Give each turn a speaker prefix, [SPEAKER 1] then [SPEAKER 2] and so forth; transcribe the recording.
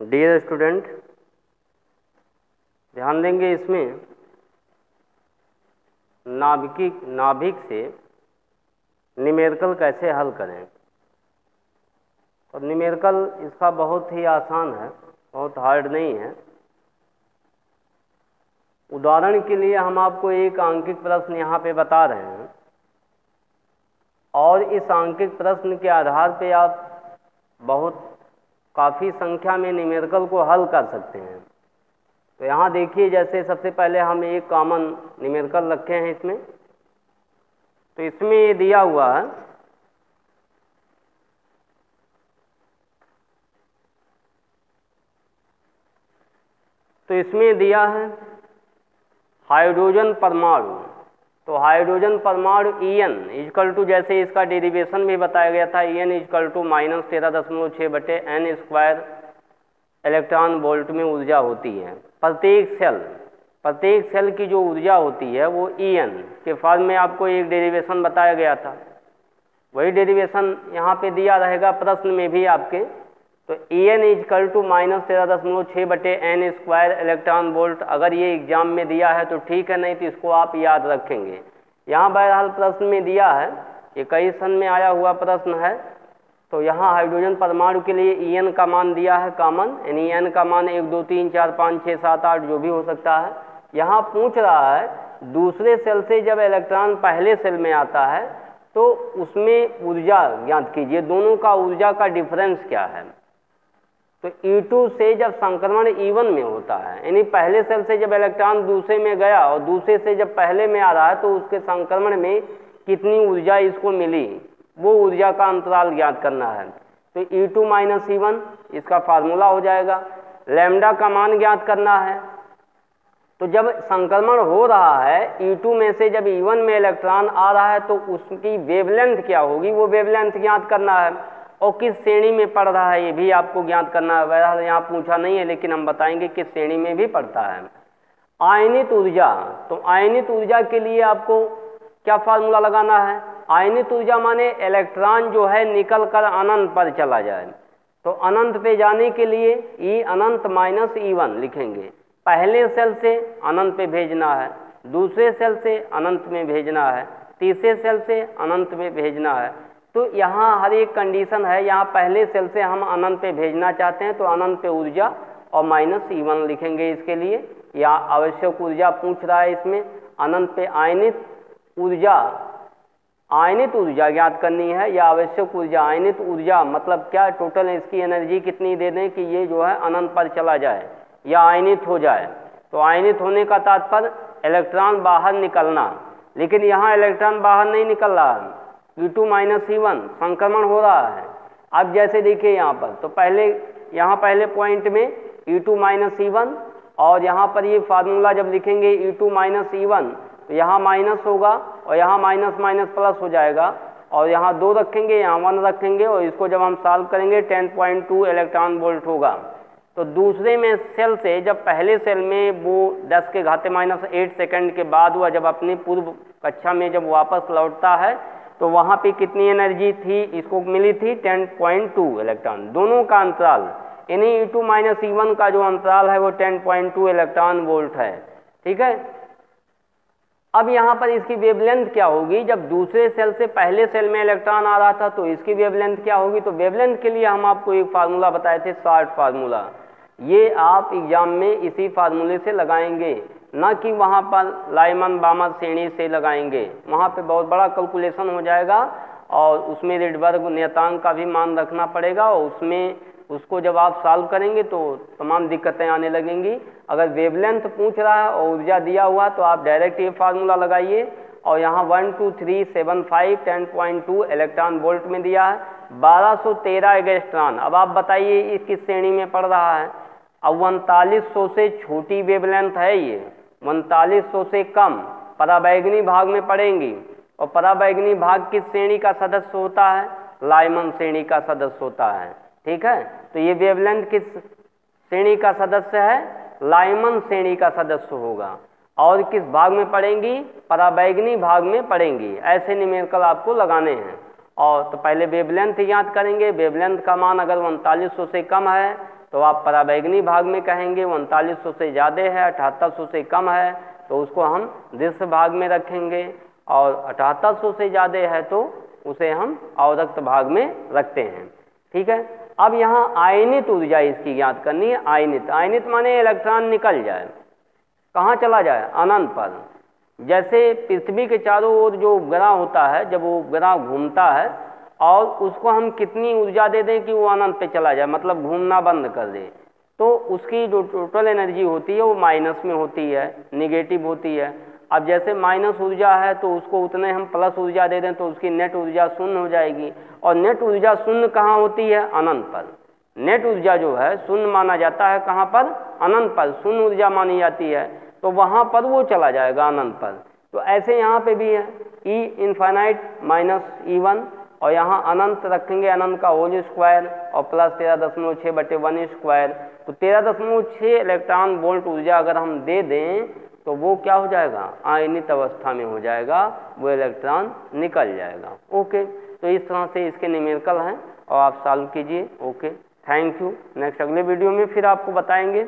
[SPEAKER 1] Dear student, ध्यान देंगे इसमें नाभिक से न्यूमेरिकल कैसे हल करें। तो न्यूमेरिकल इसका बहुत ही आसान है, बहुत हार्ड नहीं है। उदाहरण के लिए हम आपको एक आंकिक प्रश्न यहाँ पे बता रहे हैं और इस आंकिक प्रश्न के आधार पे आप काफ़ी संख्या में न्यूमेरिकल को हल कर सकते हैं। तो यहाँ देखिए, जैसे सबसे पहले हम एक कॉमन न्यूमेरिकल रखे हैं इसमें। तो इसमें ये दिया हुआ है हाइड्रोजन परमाणु। तो हाइड्रोजन परमाणु En इक्वल टू, जैसे इसका डेरिवेशन भी बताया गया था, En equal to -13.6/n² electron volt में ऊर्जा होती है। प्रत्येक सेल की जो ऊर्जा होती है वो En के फॉर्म में आपको एक डेरिवेशन बताया गया था। वही डेरिवेशन यहाँ पे दिया रहेगा प्रश्न में भी आपके। तो En equal to -13.6/n² electron volt. अगर ये एग्जाम में दिया है तो ठीक है, नहीं तो इसको आप याद रखेंगे। यहाँ बहरहाल प्रश्न में दिया है, ये कई सन में आया हुआ प्रश्न है। तो यहाँ हाइड्रोजन परमाणु के लिए En का मान दिया है कॉमन, यानी En का मान 1 2 3 4 5 6 7 8 जो भी हो सकता है। यहाँ पूछ रहा है दूसरे सेल से जब इलेक्ट्रॉन पहले सेल में आता है तो उसमें ऊर्जा ज्ञात कीजिए, दोनों का ऊर्जा का डिफरेंस क्या है। तो E2 से जब संक्रमण E1 में होता है, यानी पहले सेल से जब इलेक्ट्रॉन दूसरे में गया और दूसरे से जब पहले में आ रहा है, तो उसके संक्रमण में कितनी ऊर्जा इसको मिली, वो ऊर्जा का अंतराल ज्ञात करना है। तो E2 - E1 इसका फार्मूला हो जाएगा। लैम्डा का मान ज्ञात करना है। तो जब संक्रमण हो रहा है E2 में से जब E1 में इलेक्ट्रॉन आ रहा है तो उसकी वेवलेंथ क्या होगी, वो वेवलेंथ ज्ञात करना है। और किस श्रेणी में पड़ रहा है ये भी आपको ज्ञात करना है। बहरहाल यहाँ पूछा नहीं है, लेकिन हम बताएंगे किस श्रेणी में भी पड़ता है। आयनित ऊर्जा, तो आयनित ऊर्जा के लिए आपको क्या फार्मूला लगाना है। आयनित ऊर्जा माने इलेक्ट्रॉन जो है निकल कर अनंत पर चला जाए। तो अनंत पे जाने के लिए E अनंत -E1 लिखेंगे। पहले सेल से अनंत पे भेजना है, दूसरे सेल से अनंत में भेजना है, तीसरे सेल से अनंत में भेजना है। तो यहाँ हर एक कंडीशन है। यहाँ पहले सेल से हम अनंत पे भेजना चाहते हैं तो अनंत पे ऊर्जा और -E1 लिखेंगे इसके लिए। यहाँ आवश्यक ऊर्जा पूछ रहा है इसमें। अनंत पे आयनित ऊर्जा ज्ञात करनी है या आवश्यक ऊर्जा। आयनित ऊर्जा मतलब क्या, टोटल इसकी एनर्जी कितनी दे दें कि ये जो है अनंत पर चला जाए या आयनित हो जाए। तो आयनित होने का तात्पर्य इलेक्ट्रॉन बाहर निकलना, लेकिन यहाँ इलेक्ट्रॉन बाहर नहीं निकल रहा है। E2 - E1 संक्रमण हो रहा है। अब जैसे देखिए यहाँ पर, तो पहले पॉइंट में E2 - E1 और यहाँ पर ये फार्मूला जब लिखेंगे E2 - E1 तो यहाँ माइनस होगा और यहाँ माइनस प्लस हो जाएगा और यहाँ 2 रखेंगे, यहाँ 1 रखेंगे और इसको जब हम सॉल्व करेंगे 10.2 इलेक्ट्रॉन वोल्ट होगा। तो दूसरे में सेल से जब पहले सेल में वो 10⁻⁸ सेकंड के बाद हुआ, जब अपनी पूर्व कक्षा में जब वापस लौटता है तो वहाँ पे कितनी एनर्जी थी, इसको मिली थी 10.2 इलेक्ट्रॉन। दोनों का अंतराल यानी E2 - E1 का जो अंतराल है वो 10.2 इलेक्ट्रॉन वोल्ट है। ठीक है। अब यहाँ पर इसकी वेवलेंथ क्या होगी, जब दूसरे सेल से पहले सेल में इलेक्ट्रॉन आ रहा था तो इसकी वेवलेंथ क्या होगी। तो वेवलेंथ के लिए हम आपको एक फार्मूला बताए थे, शॉर्ट फार्मूला। ये आप एग्जाम में इसी फार्मूले से लगाएंगे, ना कि वहाँ पर लाइमन बामर श्रेणी से लगाएंगे। वहाँ पे बहुत बड़ा कैलकुलेशन हो जाएगा और उसमें रिडबर्ग नियतांक का भी मान रखना पड़ेगा और उसको जब आप सॉल्व करेंगे तो तमाम दिक्कतें आने लगेंगी। अगर वेवलेंथ पूछ रहा है और ऊर्जा दिया हुआ तो आप डायरेक्ट ये फार्मूला लगाइए और यहाँ 1 2 3 7 5 10.2 इलेक्ट्रॉन वोल्ट में दिया है 1213 एंगस्ट्रॉन। अब आप बताइए इस किस श्रेणी में पड़ रहा है। अब 3900 से छोटी वेवलेंथ है ये, 3900 से कम पराबैंगनी भाग में पड़ेंगी। और पराबैंगनी भाग किस श्रेणी का सदस्य होता है, लाइमन श्रेणी का सदस्य होता है। ठीक है। तो ये वेवलेंथ किस श्रेणी का सदस्य है, लाइमन श्रेणी का सदस्य होगा। और किस भाग में पड़ेंगी, पराबैंगनी भाग में पड़ेंगी। ऐसे न्यूमेरिकल आपको लगाने हैं। और तो पहले वेवलेंथ याद करेंगे। वेवलेंथ का मान अगर 3900 से कम है तो आप पराबैंगनी भाग में कहेंगे 3900 से ज़्यादा है, 7800 से कम है तो उसको हम दृश्य भाग में रखेंगे, और 7800 से ज़्यादा है तो उसे हम अवरक्त भाग में रखते हैं। ठीक है, अब यहाँ आयनित ऊर्जा इसकी ज्ञात करनी है। आयनित माने इलेक्ट्रॉन निकल जाए, कहाँ चला जाए, अनंत पर। जैसे पृथ्वी के चारों ओर जो ग्रह होता है, जब वो ग्रह घूमता है और उसको हम कितनी ऊर्जा दे दें कि वो अनंत पे चला जाए, मतलब घूमना बंद कर दे, तो उसकी जो टोटल एनर्जी होती है वो माइनस में होती है, निगेटिव होती है। अब जैसे माइनस ऊर्जा है तो उसको उतने हम प्लस ऊर्जा दे दें तो उसकी नेट ऊर्जा शून्य हो जाएगी, और नेट ऊर्जा शून्य कहाँ होती है, अनंत पर। नेट ऊर्जा जो है शून्य माना जाता है, कहाँ पर, अनंत पर शून्य ऊर्जा मानी जाती है, तो वहाँ पर वो चला जाएगा अनंत पर। तो ऐसे यहाँ पे भी है E इनफाइनाइट माइनस E1, और यहाँ अनंत रखेंगे, अनंत का होल स्क्वायर और प्लस 13.6/1 स्क्वायर, तो 13.6 इलेक्ट्रॉन वोल्ट ऊर्जा अगर हम दे दें तो वो क्या हो जाएगा, आयनित अवस्था में हो जाएगा, वो इलेक्ट्रॉन निकल जाएगा। ओके, तो इस तरह से इसके न्यूमेरिकल हैं और आप सॉल्व कीजिए। Okay, thank you. नेक्स्ट अगले वीडियो में फिर आपको बताएंगे